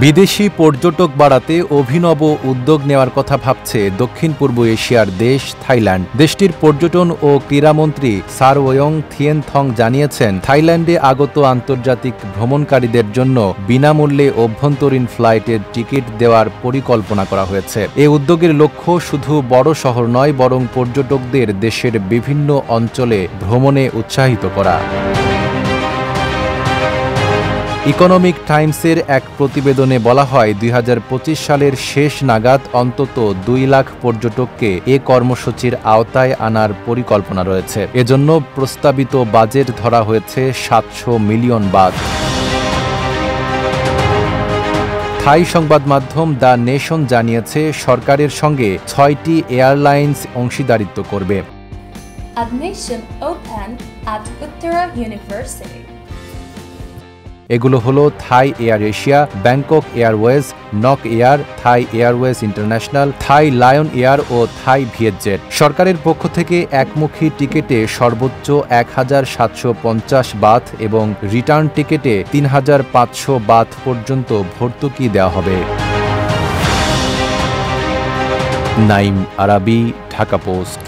বিদেশি পর্যটক বাড়াতে অভিনব উদ্যোগ নেওয়ার কথা ভাবছে দক্ষিণ পূর্ব এশিয়ার দেশ থাইল্যান্ড। দেশটির পর্যটন ও ক্রীড়ামন্ত্রী সারওয়ং থিয়েনথং জানিয়েছেন, থাইল্যান্ডে আগত আন্তর্জাতিক ভ্রমণকারীদের জন্য বিনামূল্যে অভ্যন্তরীণ ফ্লাইটের টিকিট দেওয়ার পরিকল্পনা করা হয়েছে। এ উদ্যোগের লক্ষ্য শুধু বড় শহর নয়, বরং পর্যটকদের দেশের বিভিন্ন অঞ্চলে ভ্রমণে উৎসাহিত করা। ইকোনমিক টাইমসের এক প্রতিবেদনে বলা হয়, ২০২৫ সালের শেষ নাগাদ অন্তত ২ লাখ পর্যটককে এ কর্মসূচির আওতায় আনার পরিকল্পনা রয়েছে। এজন্য প্রস্তাবিত বাজেট ধরা হয়েছে ৭০০ মিলিয়ন বাত। থাই সংবাদ মাধ্যম দ্য নেশন জানিয়েছে, সরকারের সঙ্গে ৬টি এয়ারলাইন্স অংশীদারিত্ব করবে। Admission open at Uttara University. এগুলো হলো Thai Air Asia, Bangkok Airways, Nok Air, Thai Airways International, Thai Lion Air ও থাই ভিয়েতজেট। সরকারের পক্ষ থেকে একমুখী টিকিটে সর্বোচ্চ ১,৭৫০ বাথ এবং রিটার্ন টিকিটে ৩,৫০০ বাথ পর্যন্ত ভর্তুকি দেওয়া হবে। নাইম আরাবি, ঢাকা পোস্ট।